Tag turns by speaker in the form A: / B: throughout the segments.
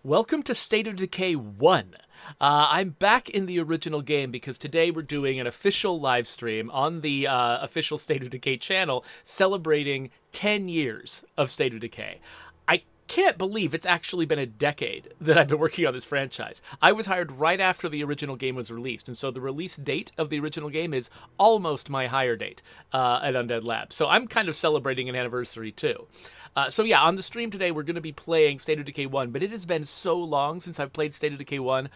A: Welcome to State of Decay 1. I'm back in the original game because today we're doing an official live stream on the official State of Decay channel celebrating 10 years of State of Decay. I can't believe it's actually been a decade that I've been working on this franchise. I was hired right after the original game was released, and so the release date of the original game is almost my hire date at Undead Labs. So I'm kind of celebrating an anniversary too. So yeah, on the stream today, we're going to be playing State of Decay 1, but it has been so long since I've played State of Decay 1.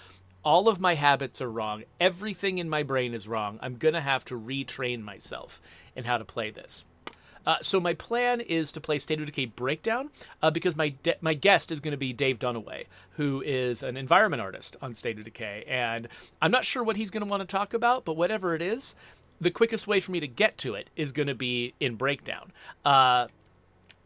A: All of my habits are wrong. Everything in my brain is wrong. I'm going to have to retrain myself in how to play this. So my plan is to play State of Decay Breakdown because my guest is going to be Dave Dunaway, who is an environment artist on State of Decay. And I'm not sure what he's going to want to talk about, but whatever it is, the quickest way for me to get to it is going to be in Breakdown.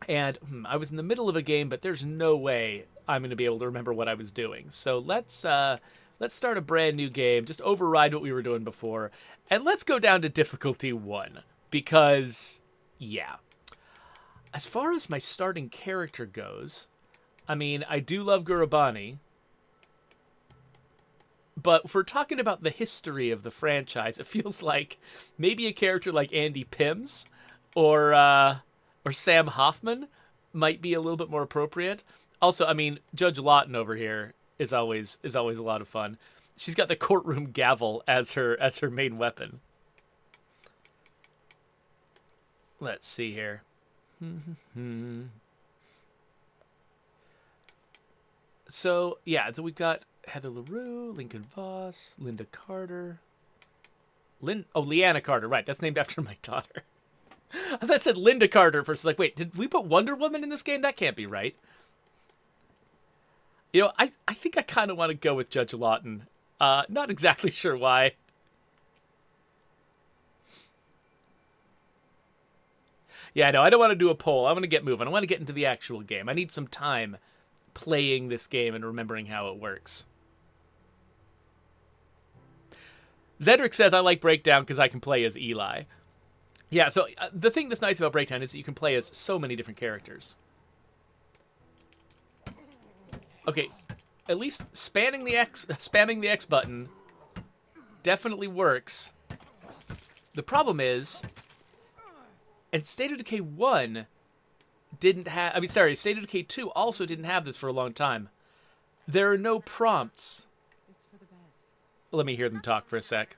A: And I was in the middle of a game, but there's no way I'm going to be able to remember what I was doing. So let's start a brand new game, just override what we were doing before, and let's go down to difficulty 1, because, yeah. As far as my starting character goes, I mean, I do love Gurubani, but if we're talking about the history of the franchise, it feels like maybe a character like Andy Pims, or Sam Hoffman might be a little bit more appropriate. Also, I mean, Judge Lawton over here is always a lot of fun. She's got the courtroom gavel as her main weapon. Let's see here. So, yeah, so we've got Heather LaRue, Lincoln Voss, Linda Carter. Leanna Carter, right, that's named after my daughter. I thought I said Linda Carter first. Like, wait, did we put Wonder Woman in this game? That can't be right. You know, I think I kind of want to go with Judge Lawton. Not exactly sure why. Yeah, no, I don't want to do a poll. I want to get moving. I want to get into the actual game. I need some time playing this game and remembering how it works. Zedric says I like Breakdown because I can play as Eli. Yeah, so the thing that's nice about Breakdown is that you can play as so many different characters. Okay, at least spamming the X button definitely works. The problem is, and State of Decay 1 didn't have, State of Decay 2 also didn't have this for a long time. There are no prompts.
B: It's for the best.
A: Let me hear them talk for a sec.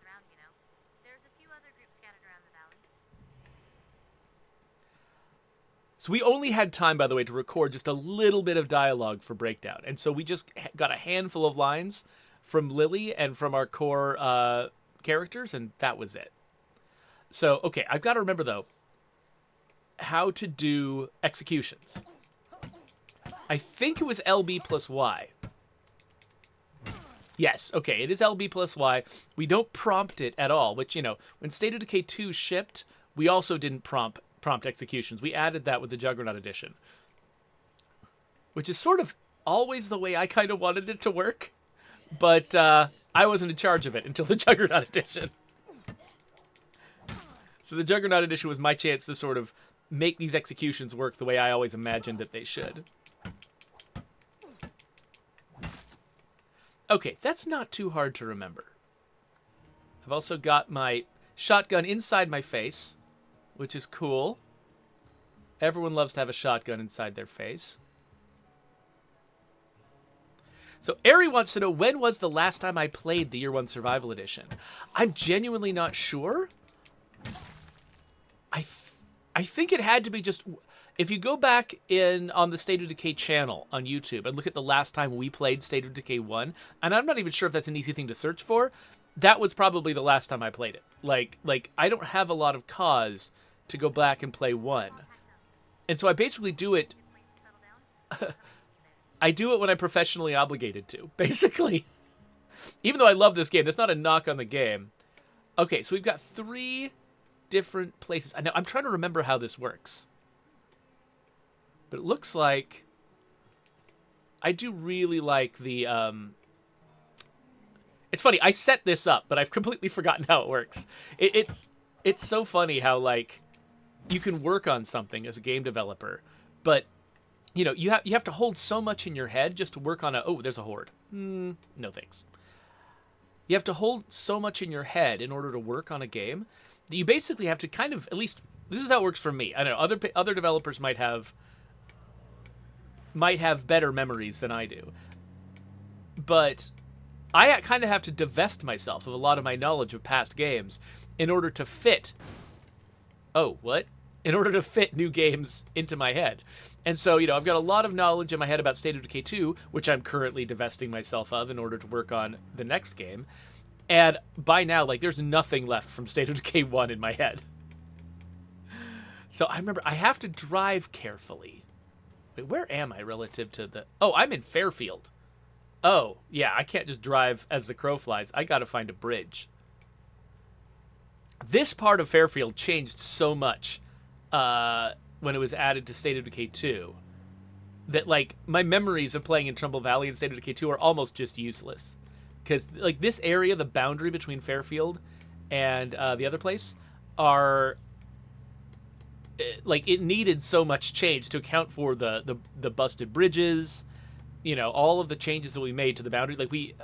A: So we only had time, by the way, to record just a little bit of dialogue for Breakdown. And so we just got a handful of lines from Lily and from our core characters, and that was it. So, okay, I've got to remember, though, how to do executions. I think it was LB plus Y. Yes, okay, it is LB plus Y. We don't prompt it at all, which, you know, when State of Decay 2 shipped, we also didn't prompt executions. We added that with the Juggernaut edition, which is sort of always the way I kind of wanted it to work, but I wasn't in charge of it until the Juggernaut edition. So the Juggernaut edition was my chance to sort of make these executions work the way I always imagined that they should. Okay, that's not too hard to remember. I've also got my shotgun inside my face, which is cool. Everyone loves to have a shotgun inside their face. So Ari wants to know, when was the last time I played the Year 1 Survival Edition? I'm genuinely not sure. I think it had to be just... If you go back on the State of Decay channel on YouTube and look at the last time we played State of Decay 1, and I'm not even sure if that's an easy thing to search for, that was probably the last time I played it. Like I don't have a lot of cause to go back and play 1. And so I basically do it... I do it when I'm professionally obligated to, basically. Even though I love this game, that's not a knock on the game. Okay, so we've got 3 different places. Now, I'm trying to remember how this works. But it looks like... I do really like the... It's funny, I set this up, but I've completely forgotten how it works. It's so funny how, like, you can work on something as a game developer, but you have to hold so much in your head just to work on there's a horde. No thanks. You have to hold so much in your head in order to work on a game that you basically have to kind of, at least this is how it works for me. I don't know, other developers might have better memories than I do. But I kind of have to divest myself of a lot of my knowledge of past games in order to fit. Oh, what? In order to fit new games into my head. And so, I've got a lot of knowledge in my head about State of Decay 2, which I'm currently divesting myself of in order to work on the next game. And by now, there's nothing left from State of Decay 1 in my head. So I remember I have to drive carefully. Wait, where am I relative to the... Oh, I'm in Fairfield. Oh, yeah, I can't just drive as the crow flies. I gotta find a bridge. This part of Fairfield changed so much when it was added to State of Decay 2 that, my memories of playing in Trumbull Valley and State of Decay 2 are almost just useless. Because, this area, the boundary between Fairfield and the other place, are... it needed so much change to account for the busted bridges, all of the changes that we made to the boundary.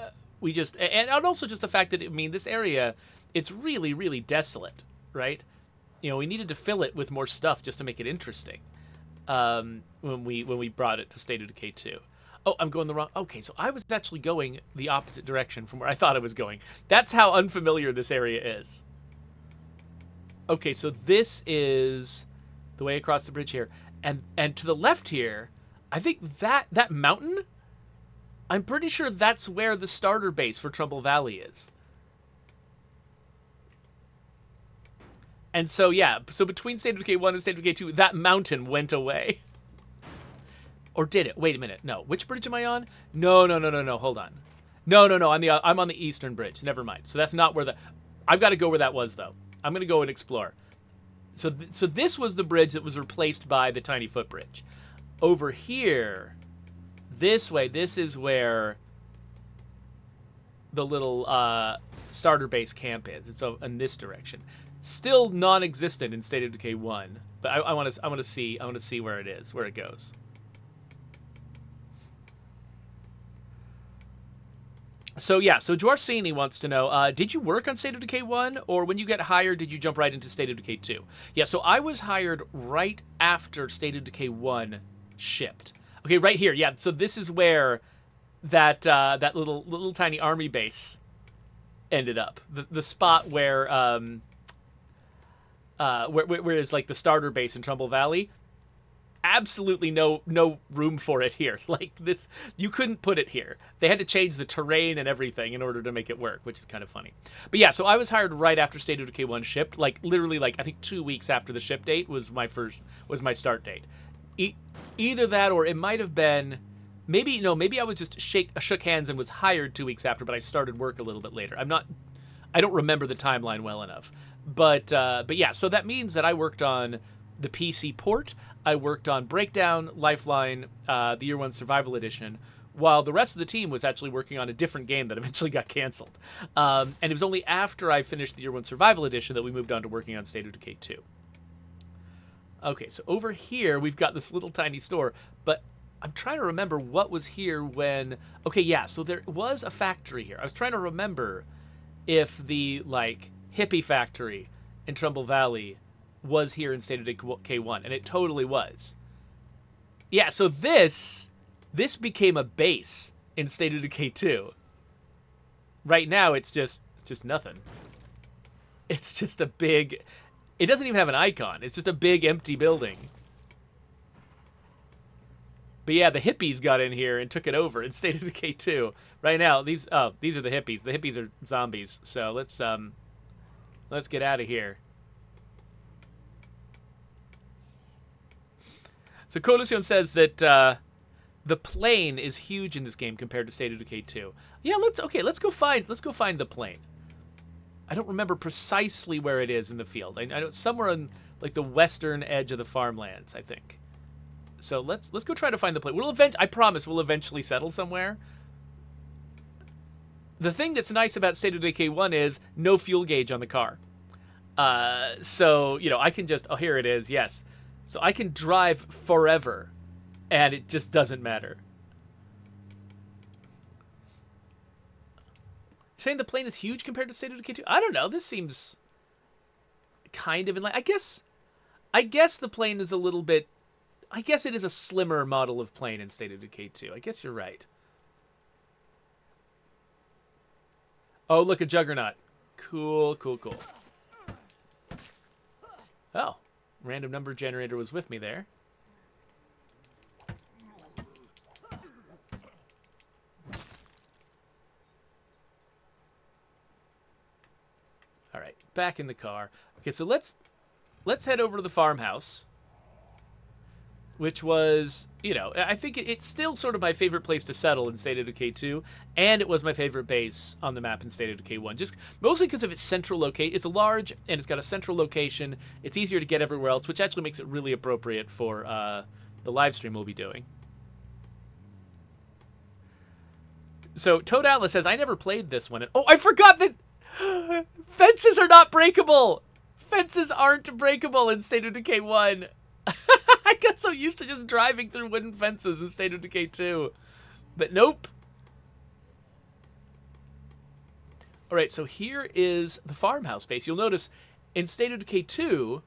A: We just... And also just the fact that, this area, it's really, really desolate, right? We needed to fill it with more stuff just to make it interesting when we brought it to State of Decay 2. Oh, I'm going the wrong... Okay, so I was actually going the opposite direction from where I thought I was going. That's how unfamiliar this area is. Okay, so this is the way across the bridge here. And to the left here, I think that mountain, I'm pretty sure that's where the starter base for Trumbull Valley is. And so, yeah, so between State of Decay 1 and State of Decay 2, that mountain went away. Or did it? Wait a minute. No. Which bridge am I on? No. Hold on. No. I'm on the eastern bridge. Never mind. So that's not where the... I've got to go where that was, though. I'm going to go and explore. So this was the bridge that was replaced by the tiny footbridge. Over here, this way, this is where the little starter base camp is. It's in this direction. Still non-existent in State of Decay 1, but I want to see where it is, where it goes. So yeah, so Dwarsini wants to know, did you work on State of Decay 1, or when you get hired, did you jump right into State of Decay 2? Yeah, so I was hired right after State of Decay 1 shipped. Okay, right here, yeah, so this is where that little tiny army base ended up. The spot where is the starter base in Trumbull Valley. Absolutely no room for it here. This, you couldn't put it here. They had to change the terrain and everything in order to make it work, which is kind of funny. But yeah, so I was hired right after State of Decay 1 shipped. Literally, I think 2 weeks after the ship date was my start date. Either that, or it might have been, maybe I was just shook hands and was hired 2 weeks after, but I started work a little bit later. I don't remember the timeline well enough. But yeah, so that means that I worked on the PC port, I worked on Breakdown, Lifeline, the Year 1 Survival Edition, while the rest of the team was actually working on a different game that eventually got canceled. And it was only after I finished the Year 1 Survival Edition that we moved on to working on State of Decay 2. Okay, so over here, we've got this little tiny store, but I'm trying to remember what was here when... Okay, yeah, so there was a factory here. I was trying to remember if the, hippie factory in Trumbull Valley was here in State of Decay 1, and it totally was. Yeah, so this became a base in State of Decay 2. Right now, it's just nothing. It's just a big... It doesn't even have an icon. It's just a big empty building. But yeah, the hippies got in here and took it over in State of Decay 2. Right now, these are the hippies. The hippies are zombies. So let's get out of here. So Colusion says that the plane is huge in this game compared to State of Decay 2. Yeah, let's go find the plane. I don't remember precisely where it is in the field. I know it's somewhere on the western edge of the farmlands, I think. So let's go try to find the plane. I promise we'll eventually settle somewhere. The thing that's nice about State of Decay 1 is no fuel gauge on the car. So, I can just... Oh, here it is, yes. So I can drive forever And it just doesn't matter. You're saying the plane is huge compared to State of Decay 2? I don't know. This seems kind of in line. I guess the plane is a little bit... I guess it is a slimmer model of plane in State of Decay 2. I guess you're right. Oh, look, a Juggernaut. Cool, cool, cool. Oh, random number generator was with me there. All right, back in the car. Okay, so let's head over to the farmhouse, which was, you know, I think it's still sort of my favorite place to settle in State of Decay 2, and it was my favorite base on the map in State of Decay 1, just mostly because of its central location. It's large, and it's got a central location. It's easier to get everywhere else, which actually makes it really appropriate for the live stream we'll be doing. So Toad Atlas says, I never played this one. And, oh, I forgot that fences are not breakable! Fences aren't breakable in State of Decay 1. I got so used to just driving through wooden fences in State of Decay 2. But nope. Alright, so here is the farmhouse base. You'll notice in State of Decay 2,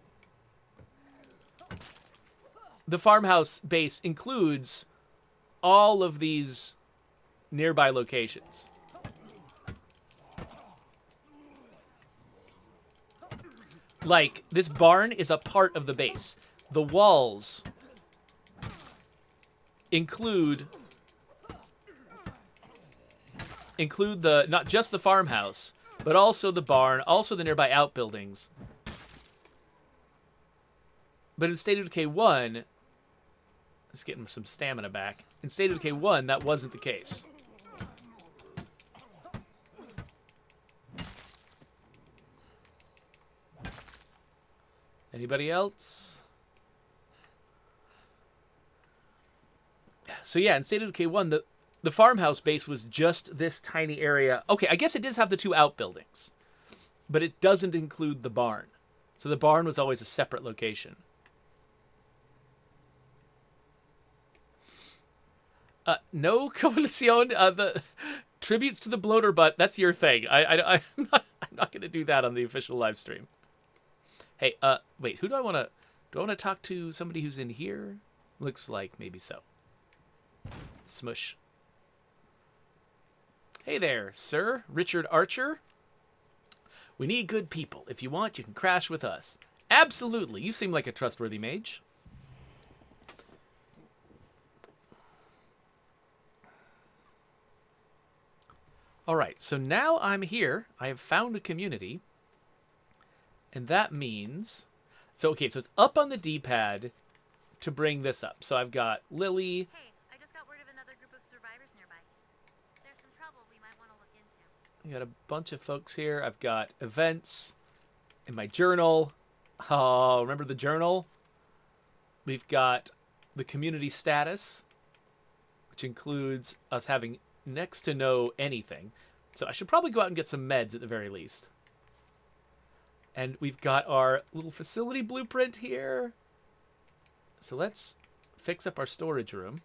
A: the farmhouse base includes all of these nearby locations. Like, this barn is a part of the base. The walls include the not just the farmhouse, but also the barn, also the nearby outbuildings. But in State of Decay 1, let's get some stamina back. In State of Decay 1, that wasn't the case. Anybody else? So yeah, in State of Decay 1, the farmhouse base was just this tiny area. Okay, I guess it does have the two outbuildings, but it doesn't include the barn. So the barn was always a separate location. No, Coalición, the tributes to the bloater butt, that's your thing. I'm not going to do that on the official live stream. Hey, wait, who do I want to talk to? Somebody who's in here? Looks like maybe so. Smush. Hey there, sir. Richard Archer. We need good people. If you want, you can crash with us. Absolutely. You seem like a trustworthy mage. All right, so now I'm here. I have found a community. And that means... So, okay, so it's up on the D-pad to bring this up. So I've got Lily.
B: Hey, I just got word of another group of survivors nearby. There's some trouble we might want to look into.
A: I got a bunch of folks here. I've got events in my journal. Oh, remember the journal? We've got the community status, which includes us having next to no anything. So I should probably go out and get some meds at the very least. And we've got our little facility blueprint here. So let's fix up our storage room.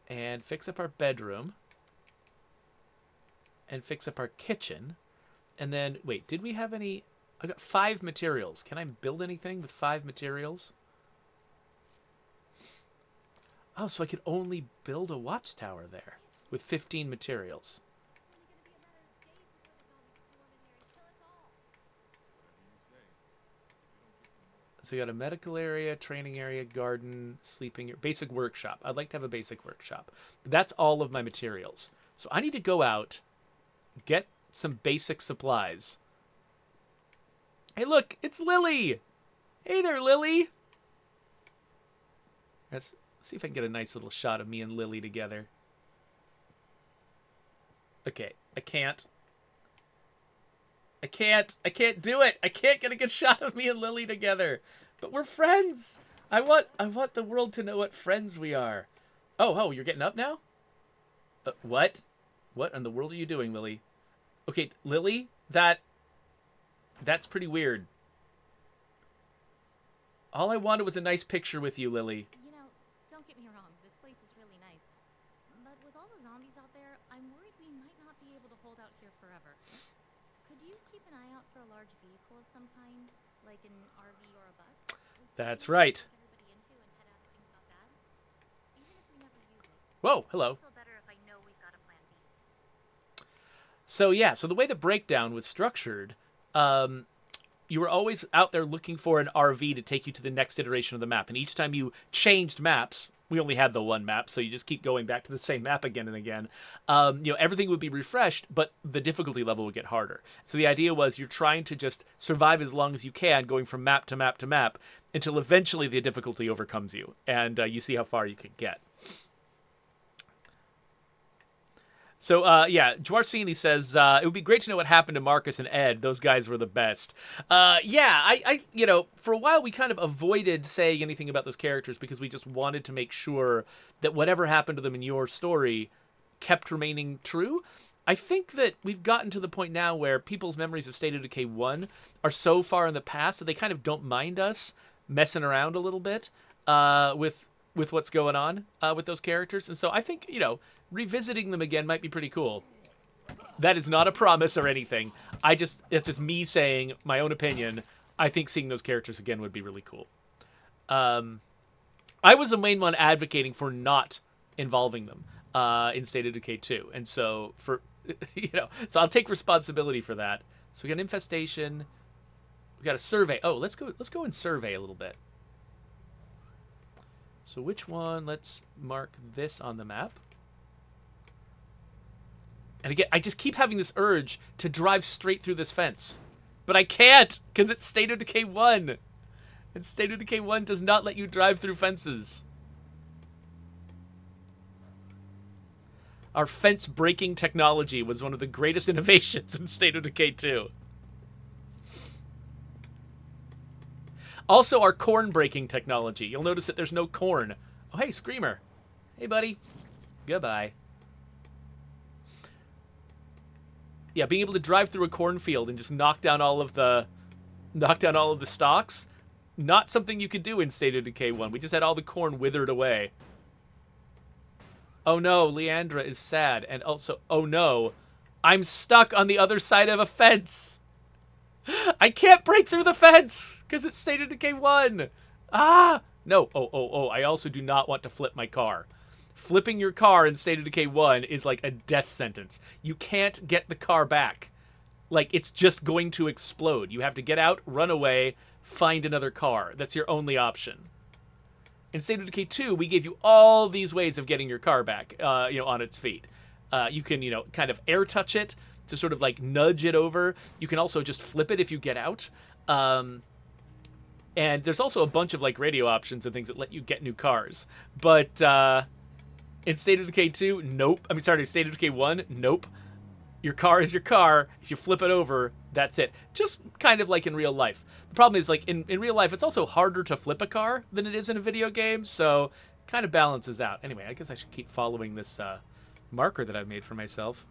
A: And fix up our bedroom. And fix up our kitchen. And then, wait, did we have any... I got 5 materials. Can I build anything with 5 materials? Oh, so I could only build a watchtower there with 15 materials. So you got a medical area, training area, garden, sleeping area, basic workshop. I'd like to have a basic workshop. But that's all of my materials. So I need to go out, get some basic supplies. Hey, look, it's Lily. Hey there, Lily. Let's see if I can get a nice little shot of me and Lily together. Okay, I can't do it. I can't get a good shot of me and Lily together. But we're friends. I want the world to know what friends we are. Oh, you're getting up now? What? What in the world are you doing, Lily? Okay, Lily, that's pretty weird. All I wanted was a nice picture with you, Lily.
B: You know, don't get me wrong, this place is really nice. But with all the zombies out there, I'm worried we might not be able to hold out here forever. Could you keep an eye out for a large vehicle of some kind, like an RV or a bus?
A: That's right.
B: Everybody into and head out if things got bad? Even if we never use it.
A: Whoa, hello.
B: I feel better if I know we've got a plan B.
A: So yeah, so the way the breakdown was structured, you were always out there looking for an RV to take you to the next iteration of the map. And each time you changed maps, we only had the one map, so you just keep going back to the same map again and again. Everything would be refreshed, but the difficulty level would get harder. So the idea was you're trying to just survive as long as you can, going from map to map to map, until eventually the difficulty overcomes you, and you see how far you can get. So, Dwarsini says, it would be great to know what happened to Marcus and Ed. Those guys were the best. I for a while we kind of avoided saying anything about those characters because we just wanted to make sure that whatever happened to them in your story kept remaining true. I think that we've gotten to the point now where people's memories of State of Decay 1 are so far in the past that they kind of don't mind us messing around a little bit with what's going on with those characters. And so I think, revisiting them again might be pretty cool. That is not a promise or anything. It's just me saying my own opinion. I think seeing those characters again would be really cool. I was the main one advocating for not involving them in State of Decay 2. And so so I'll take responsibility for that. So we got an infestation. We got a survey. Oh, let's go and survey a little bit. So which one? Let's mark this on the map. And again, I just keep having this urge to drive straight through this fence. But I can't, because it's State of Decay 1. And State of Decay 1 does not let you drive through fences. Our fence breaking technology was one of the greatest innovations in State of Decay 2. Also, our corn breaking technology. You'll notice that there's no corn. Oh, hey, Screamer. Hey, buddy. Goodbye. Yeah, being able to drive through a cornfield and just knock down all of the stalks, not something you could do in State of Decay 1. We just had all the corn withered away. Oh no, Leandra is sad. And also, oh no, I'm stuck on the other side of a fence. I can't break through the fence because it's State of Decay 1. Ah! No. Oh, I also do not want to flip my car. Flipping your car in State of Decay 1 is like a death sentence. You can't get the car back. Like, it's just going to explode. You have to get out, run away, find another car. That's your only option. In State of Decay 2, we gave you all these ways of getting your car back, on its feet. You can, kind of air touch it to sort of like nudge it over. You can also just flip it if you get out. And there's also a bunch of like radio options and things that let you get new cars. But in State of Decay 2, nope. State of Decay 1, nope. Your car is your car. If you flip it over, that's it. Just kind of like in real life. The problem is, like, in real life, it's also harder to flip a car than it is in a video game, so kind of balances out. Anyway, I guess I should keep following this marker that I've made for myself.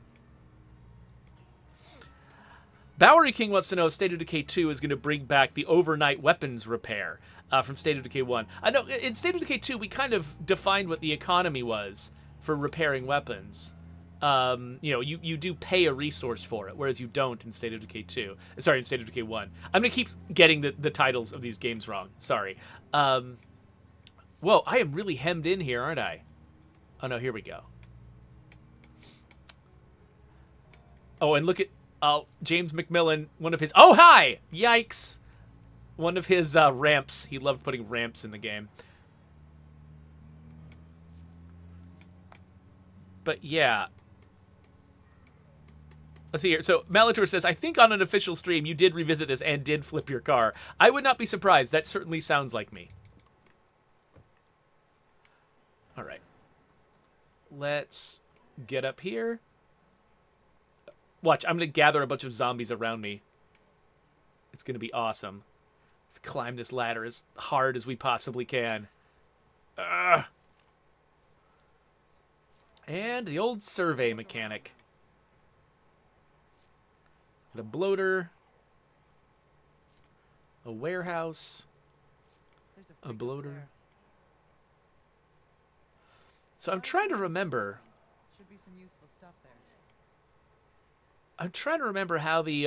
A: Bowery King wants to know if State of Decay 2 is going to bring back the overnight weapons repair from State of Decay 1. I know, in State of Decay 2, we kind of defined what the economy was for repairing weapons. You do pay a resource for it, whereas you don't in State of Decay 2. Sorry, in State of Decay 1. I'm going to keep getting the titles of these games wrong. Sorry. Whoa, I am really hemmed in here, aren't I? Oh, no, here we go. Oh, and look at... Oh, James McMillan, one of his... Oh, hi! Yikes! One of his ramps. He loved putting ramps in the game. But yeah... Let's see here. So, Malator says, I think on an official stream you did revisit this and did flip your car. I would not be surprised. That certainly sounds like me. Alright. Let's get up here. Watch, I'm going to gather a bunch of zombies around me. It's going to be awesome. Let's climb this ladder as hard as we possibly can. And the old survey mechanic. A bloater, a warehouse. A bloater. So I'm trying to remember.
C: Should be some useful stuff there.
A: I'm trying to remember how the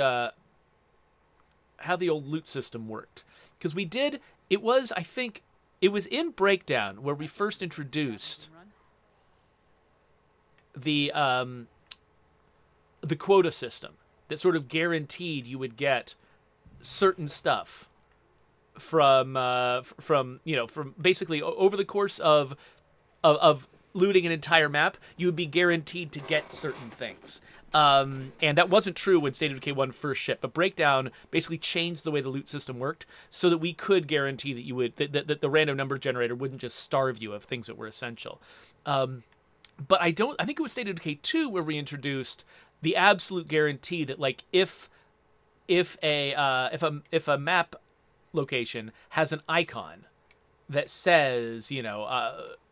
A: old loot system worked, because we did. It was, I think, it was in Breakdown where we first introduced the quota system that sort of guaranteed you would get certain stuff from basically over the course of looting an entire map, you would be guaranteed to get certain things. And that wasn't true when State of Decay 1 first shipped, but Breakdown basically changed the way the loot system worked so that we could guarantee that you would that the random number generator wouldn't just starve you of things that were essential. But I think it was State of Decay 2 where we introduced the absolute guarantee that, like, if a map location has an icon that says,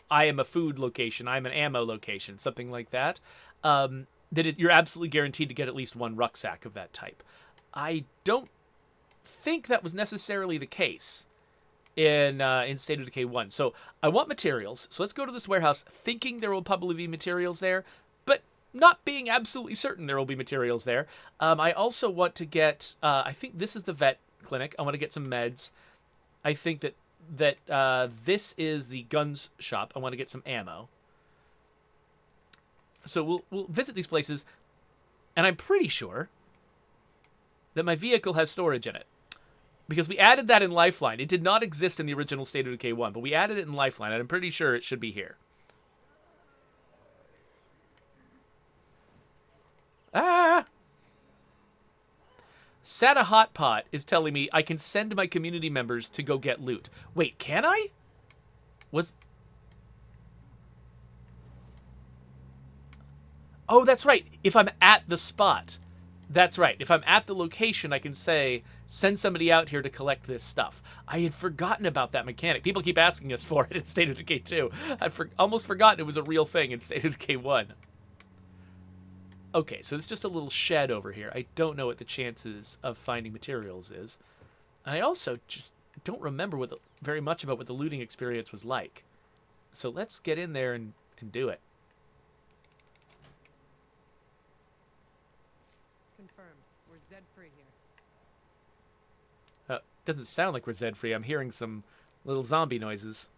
A: I am a food location, I'm an ammo location, something like that, you're absolutely guaranteed to get at least one rucksack of that type. I don't think that was necessarily the case in State of Decay 1. So I want materials. So let's go to this warehouse thinking there will probably be materials there, but not being absolutely certain there will be materials there. I also want to get, I think this is the vet clinic. I want to get some meds. I think that this is the guns shop. I want to get some ammo. So we'll visit these places, and I'm pretty sure that my vehicle has storage in it, because we added that in Lifeline. It did not exist in the original State of Decay 1, but we added it in Lifeline, and I'm pretty sure it should be here. Ah! Sata Hotpot is telling me I can send my community members to go get loot. Wait, can I? Oh, that's right. If I'm at the spot. That's right. If I'm at the location, I can say, send somebody out here to collect this stuff. I had forgotten about that mechanic. People keep asking us for it in State of Decay 2. I'd almost forgotten it was a real thing in State of Decay 1. Okay, so it's just a little shed over here. I don't know what the chances of finding materials is. And I also just don't remember very much about what the looting experience was like. So let's get in there and do it.
C: Confirmed. We're Zed-free here.
A: Doesn't sound like we're Zed-free. I'm hearing some little zombie noises.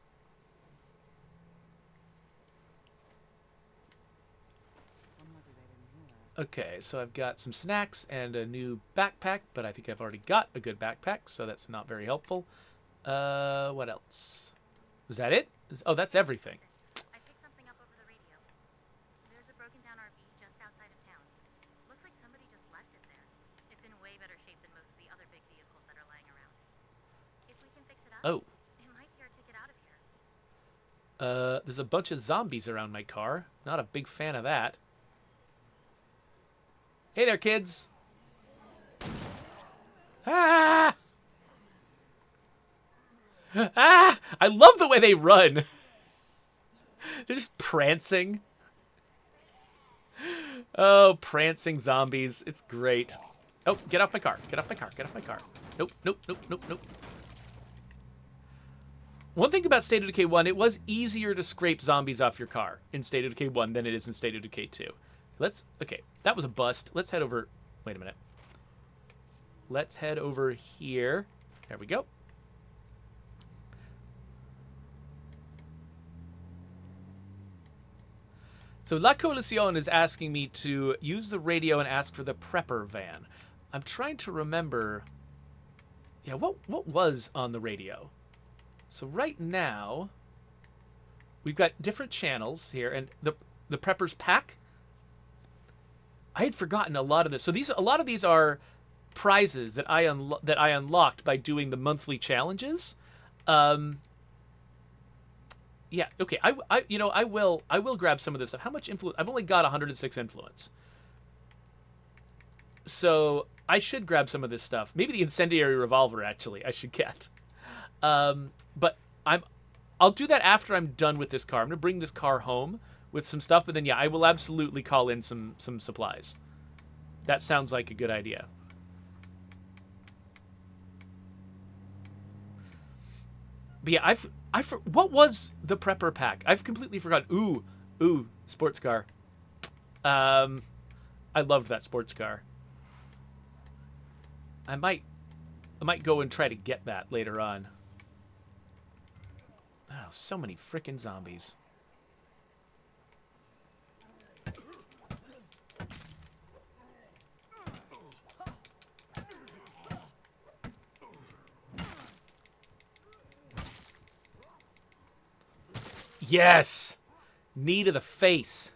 A: Okay, so I've got some snacks and a new backpack, but I think I've already got a good backpack, so that's not very helpful. What else? Was that it? Oh, that's everything.
B: I picked something up over the radio. There's a broken down RV just outside of town. Looks like somebody just left it there. It's in way better shape than most of the other big vehicles that are lying around. If we can fix it up, it might be our ticket out of here.
A: There's a bunch of zombies around my car. Not a big fan of that. Hey there, kids. Ah! Ah! I love the way they run. They're just prancing. Oh, prancing zombies. It's great. Oh, get off my car. Get off my car. Get off my car. Nope, nope, nope, nope, nope. One thing about State of Decay 1, it was easier to scrape zombies off your car in State of Decay 1 than it is in State of Decay 2. Okay, that was a bust. Let's head over. Wait a minute. Let's head over here. There we go. So La Coalición is asking me to use the radio and ask for the prepper van. I'm trying to remember. Yeah, what was on the radio? So right now, we've got different channels here, and the prepper's pack. I had forgotten a lot of this. So a lot of these are prizes that I unlocked by doing the monthly challenges. Yeah. Okay. I will grab some of this stuff. How much influence? I've only got 106 influence. So I should grab some of this stuff. Maybe the incendiary revolver. Actually, I should get. But I'll do that after I'm done with this car. I'm gonna bring this car home with some stuff, but then yeah, I will absolutely call in some supplies. That sounds like a good idea. But yeah, what was the prepper pack? I've completely forgotten. Ooh, sports car. I loved that sports car. I might go and try to get that later on. Oh, so many frickin' zombies. Yes! Knee to the face.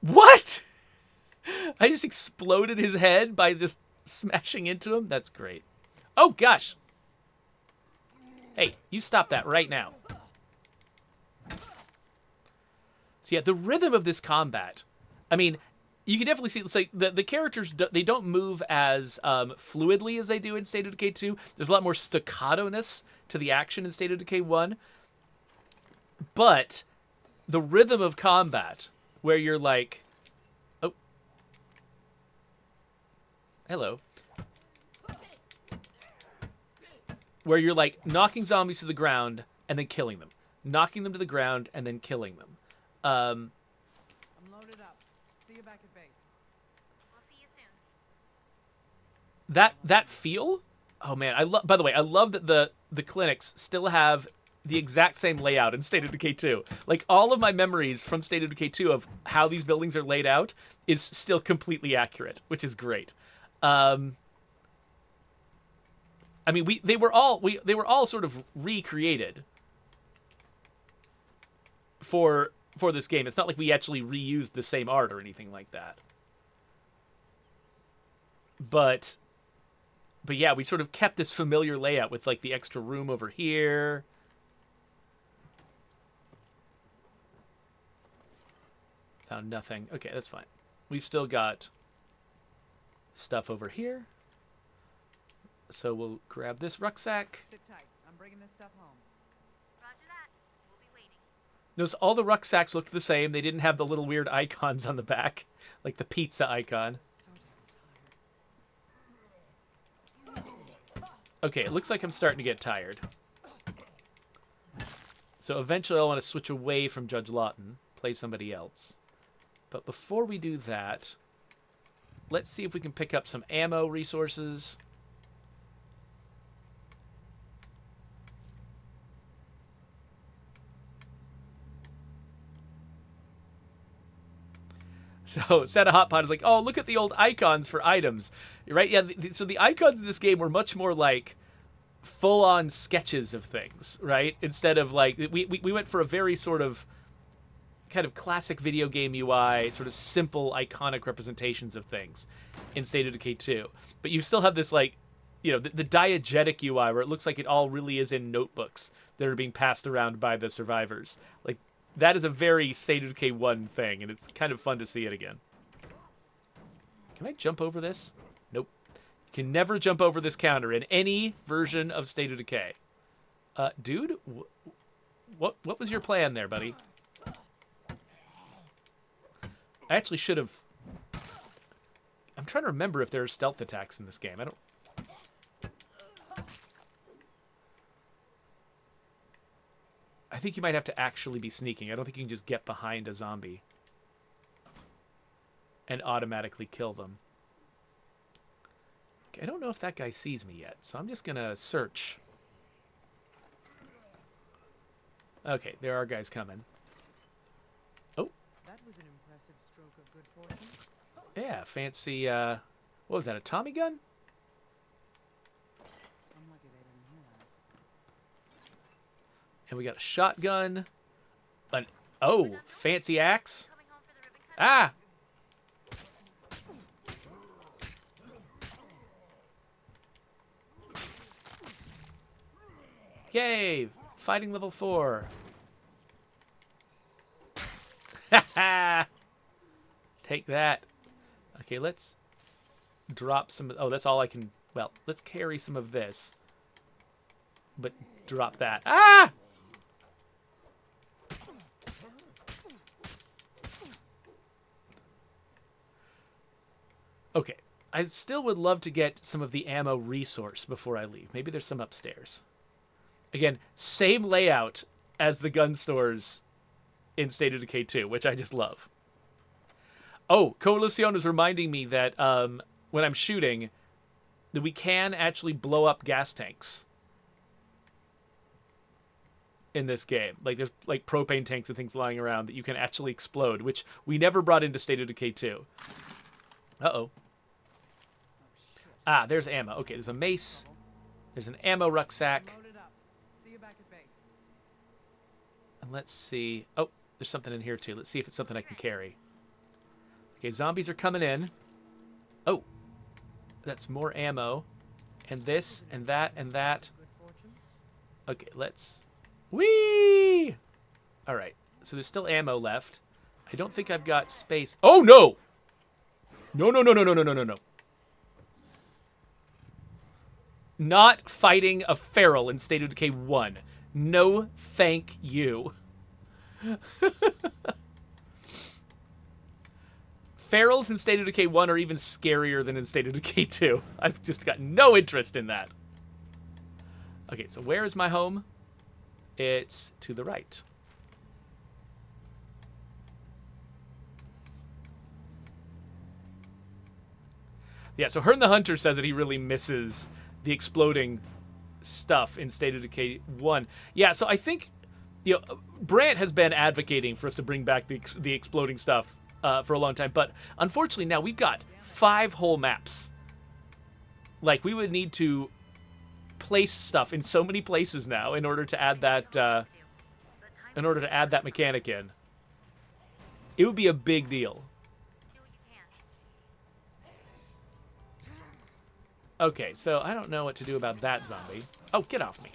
A: What? I just exploded his head by just smashing into him? That's great. Oh, gosh. Hey, you stop that right now. So yeah, the rhythm of this combat. I mean, you can definitely see, it's like the characters, they don't move as fluidly as they do in State of Decay 2. There's a lot more staccato-ness to the action in State of Decay 1. But the rhythm of combat, where you're like, oh, hello. Where you're like knocking zombies to the ground and then killing them. Knocking them to the ground and then killing them.
C: I'm loaded up. See you back at base.
B: We'll see you soon.
A: That feel? Oh man, by the way, I love that the clinics still have the exact same layout in State of Decay 2. Like, all of my memories from State of Decay 2 of how these buildings are laid out is still completely accurate, which is great. I mean, they were all sort of recreated for this game. It's not like we actually reused the same art or anything like that. But yeah, we sort of kept this familiar layout with like the extra room over here. Found nothing. Okay, that's fine. We've still got stuff over here. So we'll grab this rucksack.
C: Sit tight. I'm bringing this stuff home.
B: Roger that. We'll be waiting.
A: Notice all the rucksacks looked the same. They didn't have the little weird icons on the back, like the pizza icon.
C: So damn tired.
A: Okay, it looks like I'm starting to get tired. So eventually I'll want to switch away from Judge Lawton, play somebody else. But before we do that, let's see if we can pick up some ammo resources. So Santa Hotpot is like, oh, look at the old icons for items. Right? Yeah, so the icons in this game were much more like full-on sketches of things, right? Instead of like, we went for a very sort of kind of classic video game UI, sort of simple, iconic representations of things in State of Decay 2. But you still have this, like, you know, the diegetic UI where it looks like it all really is in notebooks that are being passed around by the survivors. Like, that is a very State of Decay 1 thing, and it's kind of fun to see it again. Can I jump over this? Nope. You can never jump over this counter in any version of State of Decay. Dude, what was your plan there, buddy? I actually should have... I'm trying to remember if there are stealth attacks in this game. I don't... I think you might have to actually be sneaking. I don't think you can just get behind a zombie and automatically kill them. Okay, I don't know if that guy sees me yet, so I'm just going to search. Okay, there are guys coming. Oh.
C: That was an impressive stroke of good fortune.
A: Yeah, fancy, what was that, a Tommy gun?
C: I'm lucky they didn't hear that.
A: And we got a shotgun. Oh, fancy axe.
B: Coming home for the ribbon cutting?
A: Ah! Yay! Fighting level 4. Ha Take that. Okay, let's drop some... Oh, that's all I can... Well, let's carry some of this. But drop that. Ah! Okay. I still would love to get some of the ammo resource before I leave. Maybe there's some upstairs. Again, same layout as the gun stores in State of Decay 2, which I just love. Oh, Coalición is reminding me that when I'm shooting, that we can actually blow up gas tanks in this game. Like, there's like propane tanks and things lying around that you can actually explode, which we never brought into State of Decay 2. Uh-oh. Ah, there's ammo. Okay, there's a mace. There's an ammo rucksack.
C: Load it up. See you back at base.
A: And let's see. Oh, there's something in here too. Let's see if it's something I can carry. Okay, zombies are coming in. Oh, that's more ammo. And this, and that, and that.
C: Good fortune.
A: Okay, let's... Whee! Alright, so there's still ammo left. I don't think I've got space. Oh, no! No, no, no, no, no, no, no, no, no. Not fighting a feral in State of Decay 1. No, thank you. Ferals in State of Decay 1 are even scarier than in State of Decay 2. I've just got no interest in that. Okay, so where is my home? It's to the right. Yeah, so Hearn the Hunter says that he really misses the exploding stuff in State of Decay 1. Yeah, so I think, you know, Brant has been advocating for us to bring back the exploding stuff for a long time, but unfortunately now we've got 5 whole maps. Like, we would need to place stuff in so many places now in order to add that mechanic in. It would be a big deal. Okay, so I don't know what to do about that zombie. Oh, get off me.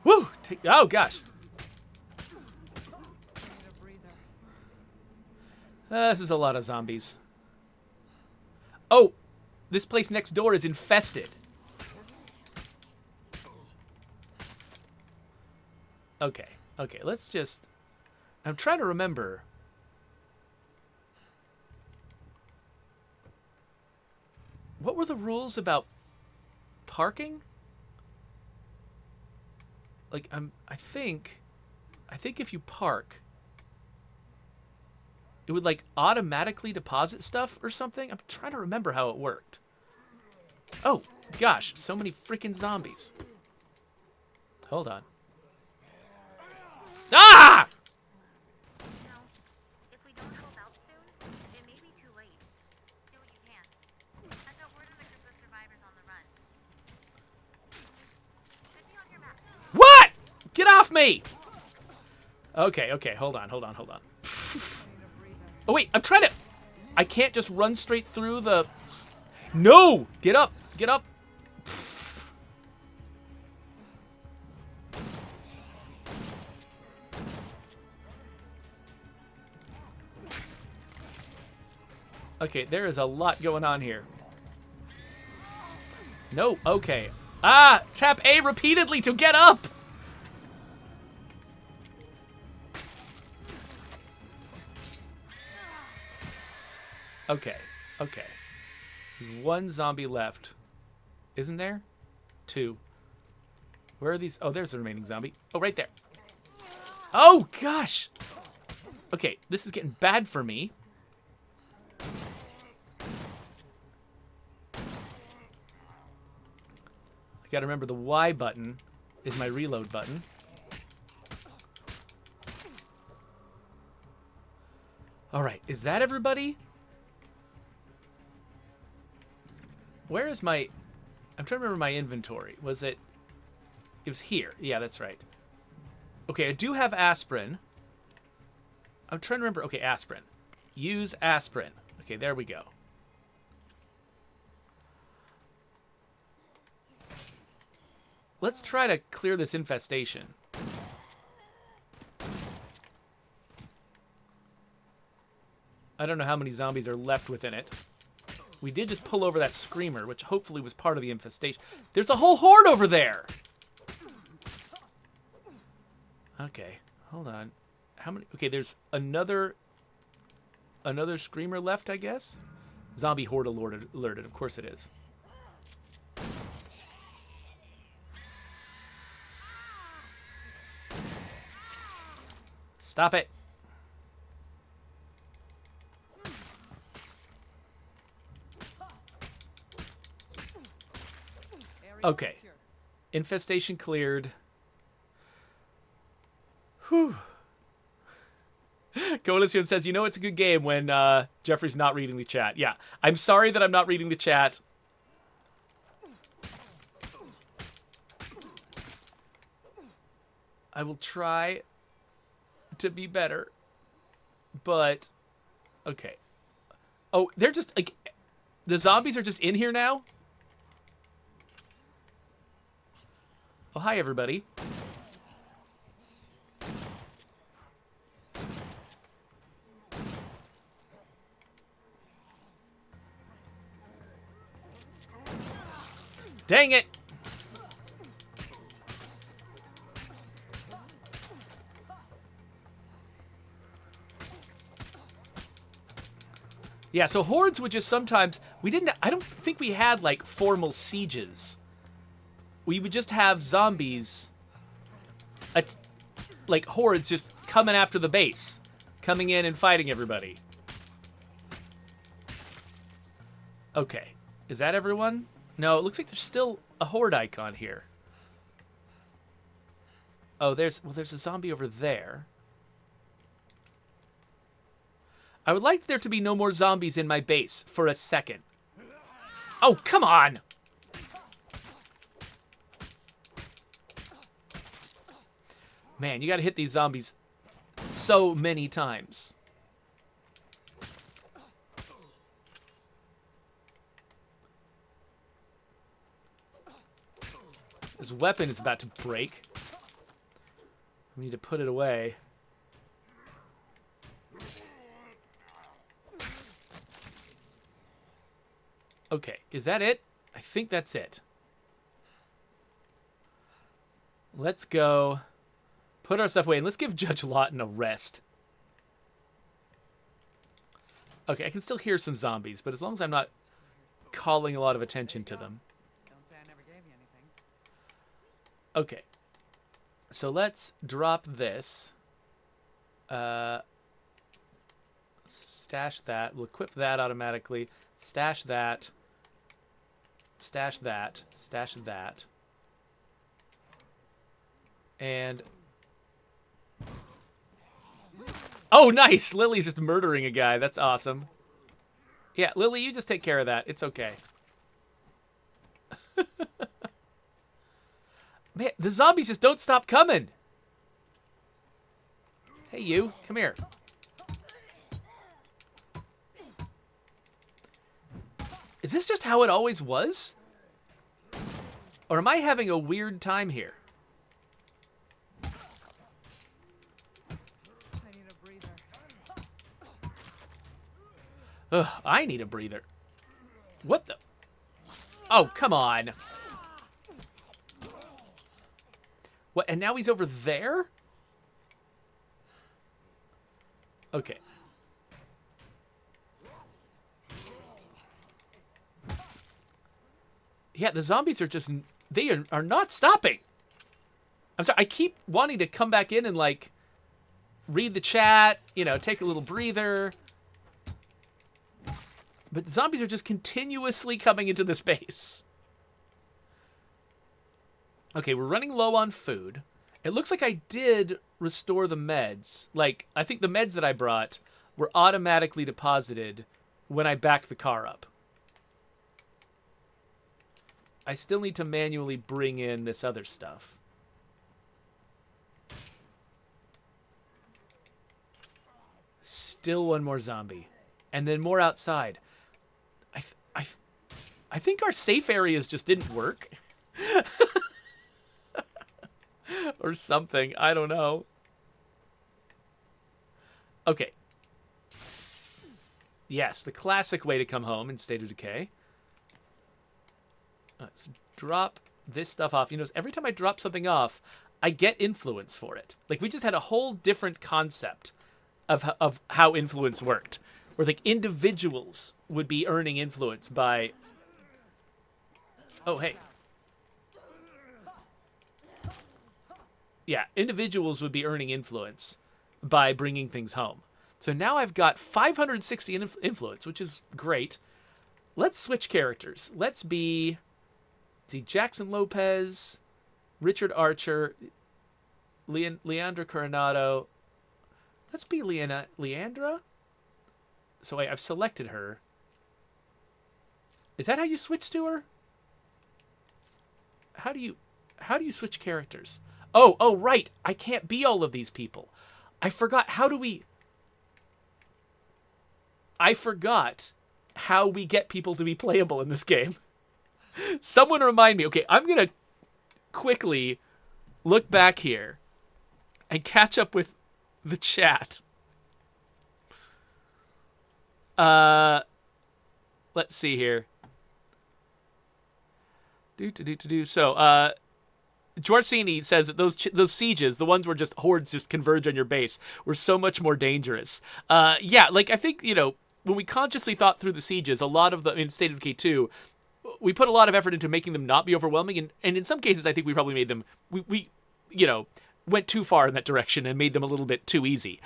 A: Woo! Oh, gosh. This is a lot of zombies. Oh! This place next door is infested. Okay, okay, let's just... I'm trying to remember. What were the rules about parking? Like, I think if you park, it would, like, automatically deposit stuff or something? I'm trying to remember how it worked. Oh, gosh, so many freaking zombies. Hold on. Ah!
B: If we don't help out soon, it may be too late. Do what you can. I got word of a group of survivors on the run. Should be on your map.
A: What? Get off me! Okay, okay, hold on. Oh, wait, I'm trying to... I can't just run straight through the... No! Get up! Get up! Okay, there is a lot going on here. No, okay. Ah! Tap A repeatedly to get up! Okay, okay. There's 1 zombie left. Isn't there? 2. Where are these? Oh, there's the remaining zombie. Oh, right there. Oh, gosh! Okay, this is getting bad for me. I gotta remember the Y button is my reload button. Alright, is that everybody? Where is my... I'm trying to remember my inventory. Was it... It was here. Yeah, that's right. Okay, I do have aspirin. I'm trying to remember... Okay, aspirin. Use aspirin. Okay, there we go. Let's try to clear this infestation. I don't know how many zombies are left within it. We did just pull over that screamer, which hopefully was part of the infestation. There's a whole horde over there! Okay, hold on. How many? Okay, there's another screamer left, I guess. Zombie horde alerted. Of course it is. Stop it. Okay. Infestation cleared. Whew. Coalition says, you know it's a good game when Jeffrey's not reading the chat. Yeah, I'm sorry that I'm not reading the chat. I will try to be better. But, okay. Oh, they're just, like, the zombies are just in here now? Oh, hi, everybody. Dang it! Yeah, so hordes would just sometimes... I don't think we had, like, formal sieges. We would just have zombies... like, hordes just coming after the base. Coming in and fighting everybody. Okay. Is that everyone? No, it looks like there's still a horde icon here. Oh, there's a zombie over there. I would like there to be no more zombies in my base for a second. Oh, come on! Man, you gotta hit these zombies so many times. This weapon is about to break. I need to put it away. Okay, is that it? I think that's it. Let's go put our stuff away, and let's give Judge Lawton a rest. Okay, I can still hear some zombies, but as long as I'm not calling a lot of attention to them.
C: Don't say I never gave you anything.
A: Okay. So let's drop this. Stash that. We'll equip that automatically. Stash that. Stash that. Stash that. And... oh, nice! Lily's just murdering a guy. That's awesome. Yeah, Lily, you just take care of that. It's okay. Man, the zombies just don't stop coming. Hey, you. Come here. Is this just how it always was? Or am I having a weird time here?
C: I need a breather.
A: Ugh, I need a breather. What the? Oh, come on. What, and now he's over there? Okay. Yeah, the zombies are just... they are not stopping. I'm sorry, I keep wanting to come back in and, like, read the chat, you know, take a little breather. But the zombies are just continuously coming into this base. Okay, we're running low on food. It looks like I did restore the meds. Like, I think the meds that I brought were automatically deposited when I backed the car up. I still need to manually bring in this other stuff. Still one more zombie. And then more outside. I think our safe areas just didn't work. Or something. I don't know. Okay. Yes, the classic way to come home in State of Decay. Let's drop this stuff off. You know, every time I drop something off, I get influence for it. Like, we just had a whole different concept of how influence worked. Where, like, individuals would be earning influence by... Oh, hey. Yeah, individuals would be earning influence by bringing things home. So now I've got 560 influence, which is great. Let's switch characters. Let's be... see, Jackson Lopez, Richard Archer, Leandra Coronado. Let's be Leandra. So I've selected her. Is that how you switch to her? How do you switch characters? Oh, right. I can't be all of these people. I forgot. I forgot how we get people to be playable in this game. Someone remind me. Okay, I'm going to quickly look back here and catch up with the chat. Let's see here. So, Dwarsini says that those sieges, the ones where just hordes just converge on your base, were so much more dangerous. Yeah, like, I think, when we consciously thought through the sieges, a lot of the, in State of Decay 2, we put a lot of effort into making them not be overwhelming, and in some cases, I think we probably made them, we went too far in that direction and made them a little bit too easy.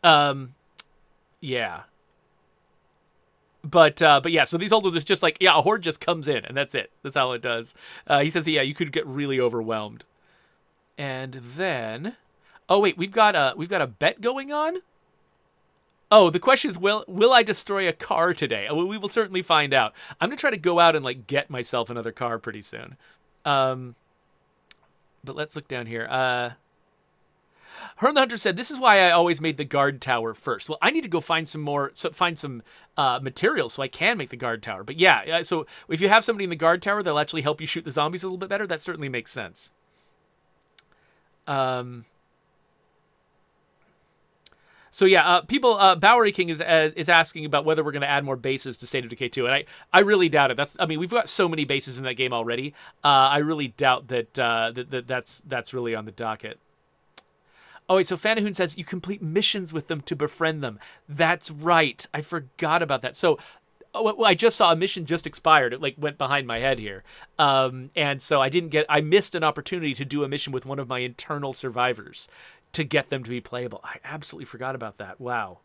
A: Yeah. But yeah, so these holders is just like, yeah, a horde just comes in, and that's it. That's how it does. He says, yeah, you could get really overwhelmed. And then... oh, wait, we've got a bet going on? Oh, the question is, will I destroy a car today? Well, we will certainly find out. I'm going to try to go out and, like, get myself another car pretty soon. But let's look down here. Hearn the Hunter said, this is why I always made the guard tower first. Well, I need to go find some materials so I can make the guard tower. But yeah, so if you have somebody in the guard tower, they'll actually help you shoot the zombies a little bit better. That certainly makes sense. So yeah, people, Bowery King is asking about whether we're going to add more bases to State of Decay 2, and I really doubt it. We've got so many bases in that game already. I really doubt that that's really on the docket. Oh, wait, so Fanahoon says you complete missions with them to befriend them. That's right. I forgot about that. So I just saw a mission just expired. It, like, went behind my head here. And so I missed an opportunity to do a mission with one of my internal survivors to get them to be playable. I absolutely forgot about that. Wow.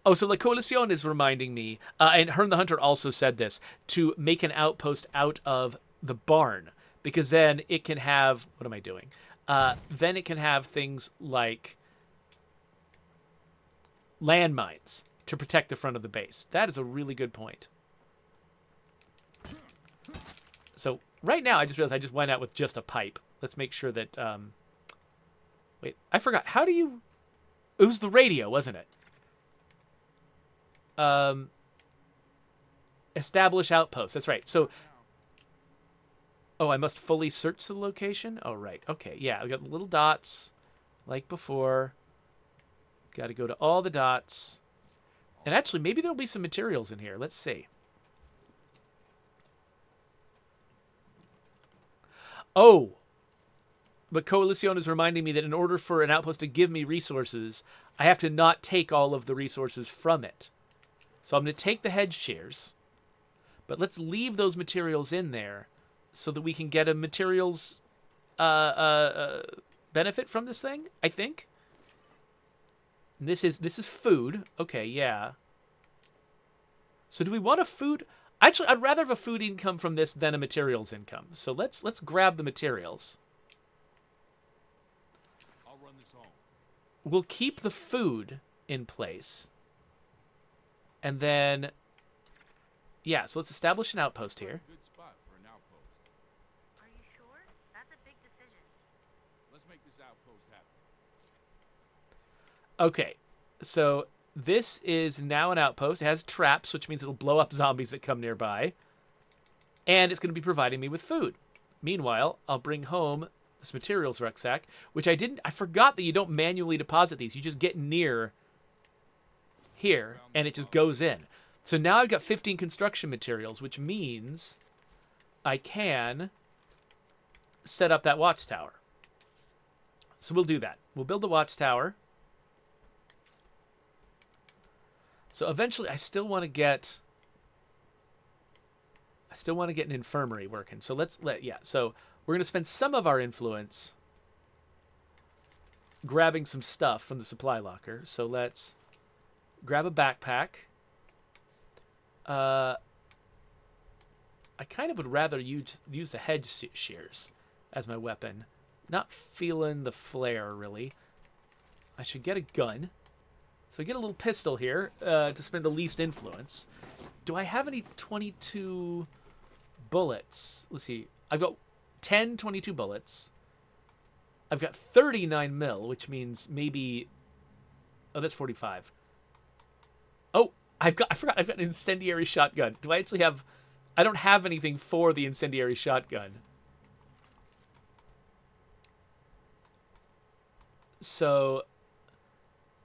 A: Oh, so La Coalición is reminding me, and Hearn the Hunter also said this, to make an outpost out of the barn, because then it can have, what am I doing? Then it can have things like landmines to protect the front of the base. That is a really good point. So right now, I just realized I just went out with just a pipe. Let's make sure that, wait, I forgot. How do you, it was the radio, wasn't it? Establish outpost. That's right. So, oh, I must fully search the location? Oh, right. Okay, yeah, I've got the little dots like before. Got to go to all the dots. And actually, maybe there'll be some materials in here. Let's see. Oh, but Coalición is reminding me that in order for an outpost to give me resources, I have to not take all of the resources from it. So I'm going to take the hedge shears, but let's leave those materials in there so that we can get a materials benefit from this thing, I think. And this is food. Okay, yeah. So do we want a food? Actually, I'd rather have a food income from this than a materials income. So let's grab the materials.
D: I'll run this home.
A: We'll keep the food in place. And then, yeah, so let's establish an outpost here.
D: Good spot for an outpost.
B: Are you sure? That's a big decision.
D: Let's make this outpost happen.
A: Okay, so this is now an outpost. It has traps, which means it'll blow up zombies that come nearby. And it's going to be providing me with food. Meanwhile, I'll bring home this materials rucksack, which I forgot that you don't manually deposit these. You just get near here, and it just goes in. So now I've got 15 construction materials, which means I can set up that watchtower. So we'll do that. We'll build the watchtower. So eventually I still want to get an infirmary working. So so we're going to spend some of our influence grabbing some stuff from the supply locker. So let's grab a backpack. I kind of would rather use the hedge shears as my weapon. Not feeling the flare, really. I should get a gun. So get a little pistol here to spend the least influence. Do I have any 22 bullets? Let's see. I've got 10 22 bullets. I've got 39 mil, which means maybe... Oh, that's 45. Oh, I forgot I've got an incendiary shotgun. Do I actually have... I don't have anything for the incendiary shotgun. So,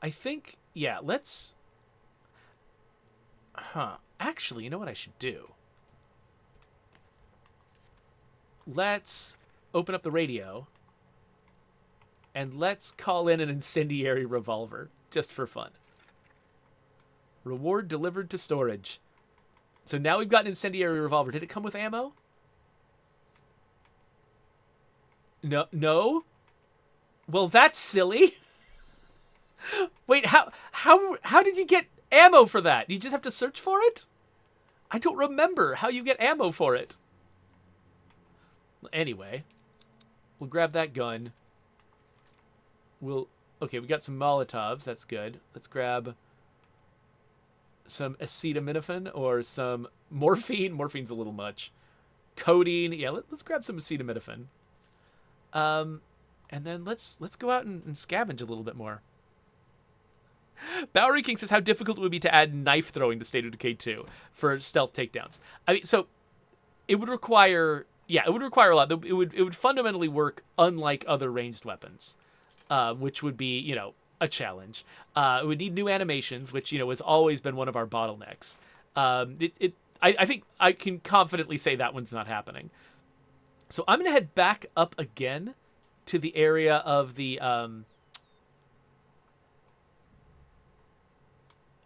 A: I think... Yeah, let's... Actually, you know what I should do? Let's open up the radio... And let's call in an incendiary revolver, just for fun. Reward delivered to storage. So now we've got an incendiary revolver. Did it come with ammo? No? Well, that's silly. Wait, how did you get ammo for that? You just have to search for it? I don't remember how you get ammo for it. Anyway, we'll grab that gun. Okay, we got some Molotovs. That's good. Let's grab some acetaminophen or some morphine. Morphine's a little much. Codeine. Yeah, let's grab some acetaminophen. And then let's go out and scavenge a little bit more. Bowery King says how difficult it would be to add knife throwing to State of Decay 2 for stealth takedowns. I mean, so it would require... Yeah, it would require a lot. It would fundamentally work unlike other ranged weapons. Which would be, a challenge. It would need new animations, which, has always been one of our bottlenecks. I think I can confidently say that one's not happening. So I'm going to head back up again to the area of the...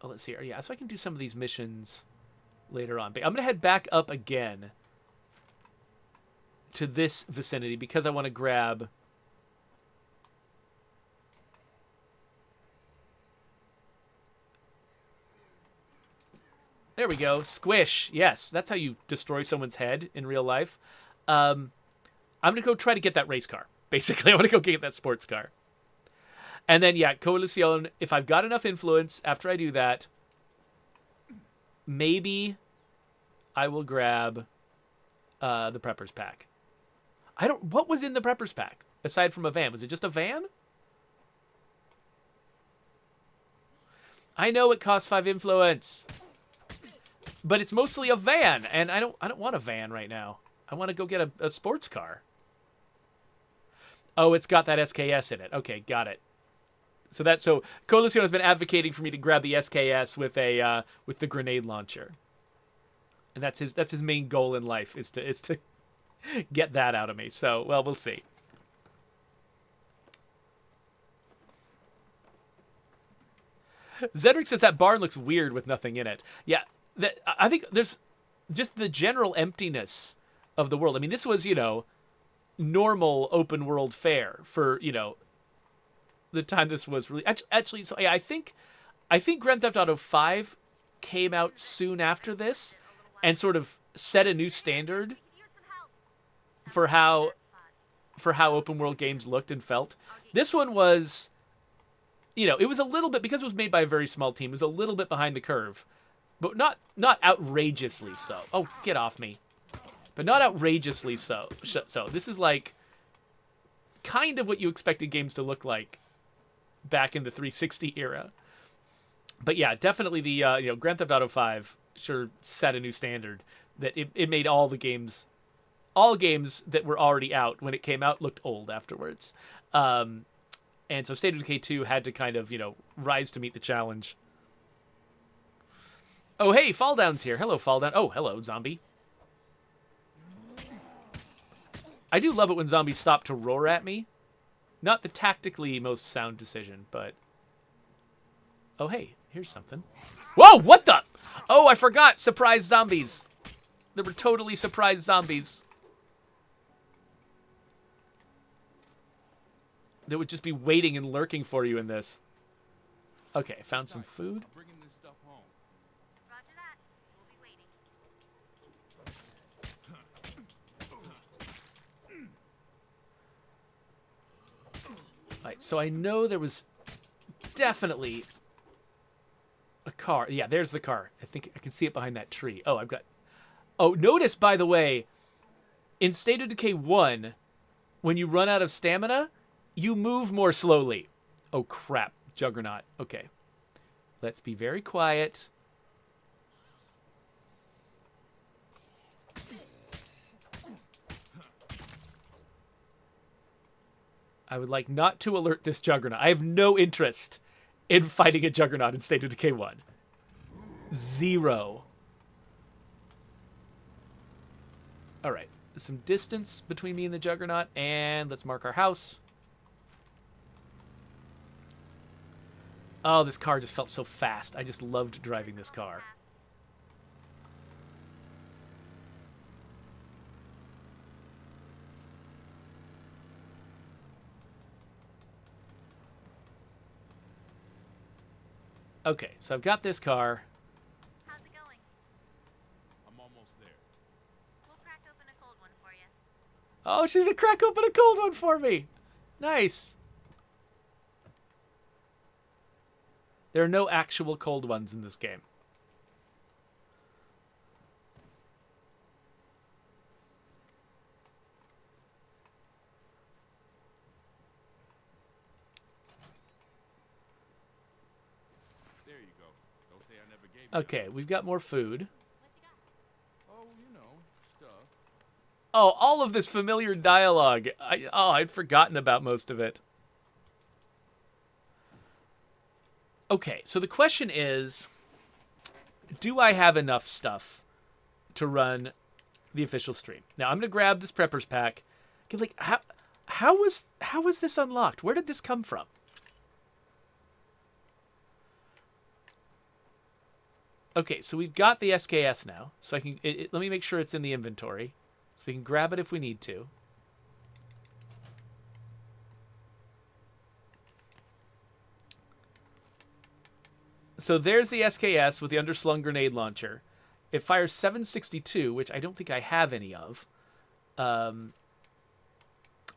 A: let's see. Yeah, so I can do some of these missions later on. But I'm going to head back up again to this vicinity because I want to grab... There we go. Squish. Yes, that's how you destroy someone's head in real life. I'm going to go try to get that race car. Basically, I want to go get that sports car. And then, yeah, Coalición, if I've got enough influence after I do that, maybe I will grab the Preppers pack. What was in the Preppers pack, aside from a van? Was it just a van? I know it costs 5 influence. But it's mostly a van, and I don't want a van right now. I want to go get a sports car. Oh, it's got that SKS in it. Okay, got it. So Coalición has been advocating for me to grab the SKS with the grenade launcher, and that's his main goal in life is to get that out of me. So, well, we'll see. Zedric says that barn looks weird with nothing in it. Yeah. I think there's just the general emptiness of the world. I mean, this was, normal open world fare for, the time this was really... Actually, so yeah, I think Grand Theft Auto 5 came out soon after this and sort of set a new standard for how open world games looked and felt. This one was, it was a little bit, because it was made by a very small team, it was a little bit behind the curve. But not outrageously so. Oh, get off me. But not outrageously so. So this is like kind of what you expected games to look like back in the 360 era. But yeah, definitely the Grand Theft Auto 5 sure set a new standard that it made all games that were already out when it came out looked old afterwards. And so State of Decay 2 had to kind of, rise to meet the challenge. Oh, hey, Fall Down's here. Hello, Fall Down. Oh, hello, zombie. I do love it when zombies stop to roar at me. Not the tactically most sound decision, but... Oh, hey, here's something. Whoa, what the? Oh, I forgot. Surprise zombies. There were totally surprise zombies. That would just be waiting and lurking for you in this. Okay, found some food.
D: I'm bringing this stuff home.
B: Roger that. We'll be waiting.
A: Right, so I know there was definitely a car. Yeah, there's the car. I think I can see it behind that tree. Oh, I've got... Oh, notice, by the way, in State of Decay 1, when you run out of stamina, you move more slowly. Oh, crap. Juggernaut. Okay. Let's be very quiet. I would like not to alert this Juggernaut. I have no interest in fighting a Juggernaut in State of Decay 1. 0. All right. Some distance between me and the Juggernaut, and let's mark our house. Oh, this car just felt so fast. I just loved driving this car. Okay, so I've got this car.
B: How's it going?
D: I'm almost there.
B: We'll crack open a cold one for you.
A: Oh, she's gonna crack open a cold one for me. Nice. There are no actual cold ones in this game.
D: There you go. Don't say I never gave you.
A: Okay, we've got more food.
B: What you got?
D: Oh, you know, stuff.
A: Oh, all of this familiar dialogue. I'd forgotten about most of it. Okay, so the question is, do I have enough stuff to run the official stream? Now, I'm going to grab this Prepper's Pack. Okay, like, how was this unlocked? Where did this come from? Okay, so we've got the SKS now. So I can let me make sure it's in the inventory. So we can grab it if we need to. So there's the SKS with the underslung grenade launcher. It fires 762, which I don't think I have any of. Oh,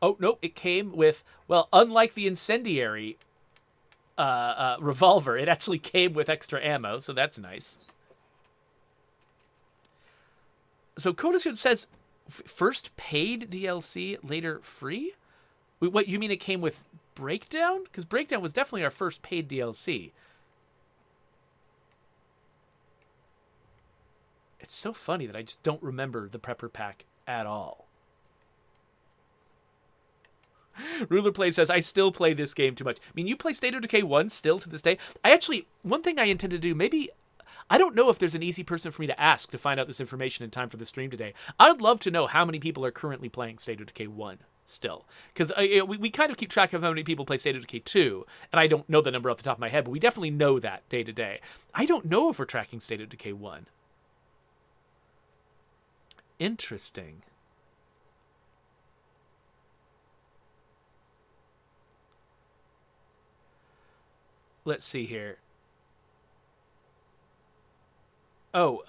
A: nope, it came with, well, unlike the incendiary revolver, it actually came with extra ammo, so that's nice. So Kodasuit says, first paid DLC, later free? What, you mean it came with Breakdown? Because Breakdown was definitely our first paid DLC. It's so funny that I just don't remember the Prepper Pack at all. Ruler Play says, I still play this game too much. I mean, you play State of Decay 1 still to this day? One thing I intend to do, maybe, I don't know if there's an easy person for me to ask to find out this information in time for the stream today. I'd love to know how many people are currently playing State of Decay 1 still. Because we kind of keep track of how many people play State of Decay 2, and I don't know the number off the top of my head, but we definitely know that day to day. I don't know if we're tracking State of Decay 1. Interesting. Let's see here. Oh,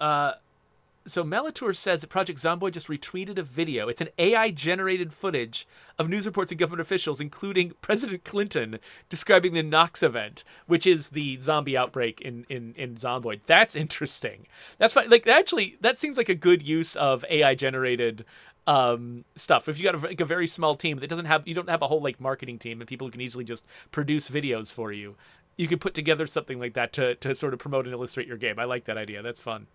A: so Melatour says that Project Zomboid just retweeted a video. It's an AI-generated footage of news reports and government officials, including President Clinton, describing the Nox event, which is the zombie outbreak in Zomboid. That's interesting. That's fine. Like, actually, that seems like a good use of AI-generated stuff. If you got a very small team that you don't have a whole like marketing team and people who can easily just produce videos for you. You could put together something like that to sort of promote and illustrate your game. I like that idea. That's fun.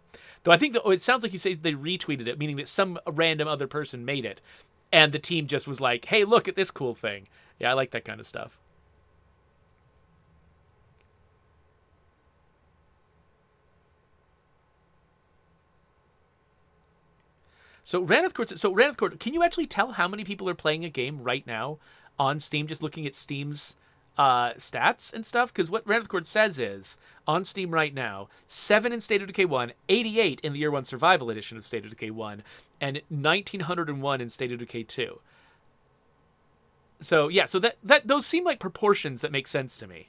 A: Though I think it sounds like you say they retweeted it, meaning that some random other person made it, and the team just was like, hey, look at this cool thing. Yeah, I like that kind of stuff. So Raneth Court, can you actually tell how many people are playing a game right now on Steam, just looking at Steam's stats and stuff? Because what Raneth Court says is, on Steam right now, 7 in State of Decay 1, 88 in the Year 1 Survival Edition of State of Decay 1, and 1901 in State of Decay 2. So yeah, so that those seem like proportions that make sense to me.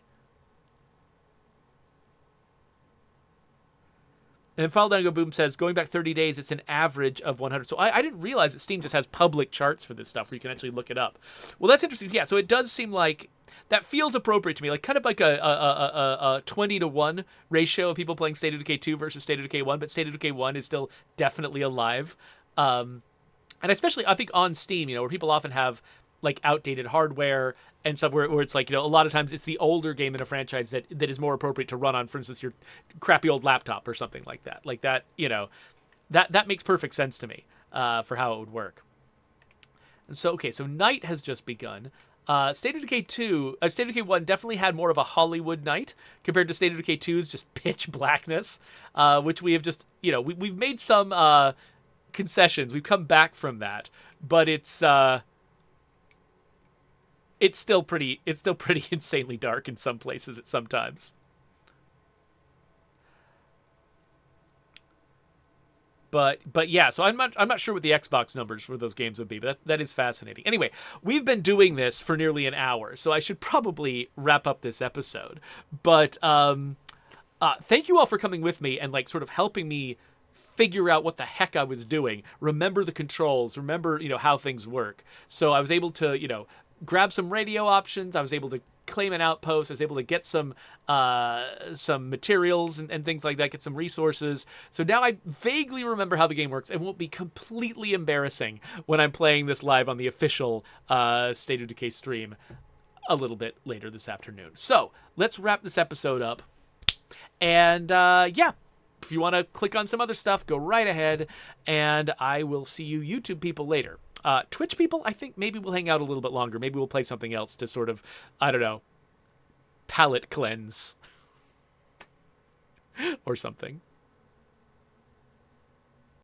A: And Fall Down Go Boom says, going back 30 days, it's an average of 100. So I didn't realize that Steam just has public charts for this stuff where you can actually look it up. Well, that's interesting. Yeah, so it does seem like that feels appropriate to me, like kind of like a 20 to 1 ratio of people playing State of Decay 2 versus State of Decay 1, but State of Decay 1 is still definitely alive. And especially, I think, on Steam, where people often have like outdated hardware and stuff where it's like, a lot of times it's the older game in a franchise that is more appropriate to run on, for instance, your crappy old laptop or something like that. Like that, that makes perfect sense to me for how it would work. And so, okay, so night has just begun. State of Decay 2, State of Decay 1 definitely had more of a Hollywood night compared to State of Decay 2's just pitch blackness, which we have just, we've made some concessions. We've come back from that, but it's still pretty insanely dark in some places at some times. But yeah, so I'm not sure what the Xbox numbers for those games would be, but that is fascinating. Anyway, we've been doing this for nearly an hour, so I should probably wrap up this episode. But thank you all for coming with me and like sort of helping me figure out what the heck I was doing, remember the controls, remember how things work. So I was able to grab some radio options. I was able to claim an outpost. I was able to get some materials and things like that, get some resources. So now I vaguely remember how the game works and won't be completely embarrassing when I'm playing this live on the official State of Decay stream a little bit later this afternoon. So let's wrap this episode up. And yeah, if you want to click on some other stuff, go right ahead. And I will see you YouTube people later. Twitch people, I think maybe we'll hang out a little bit longer. Maybe we'll play something else to sort of, I don't know, palate cleanse or something.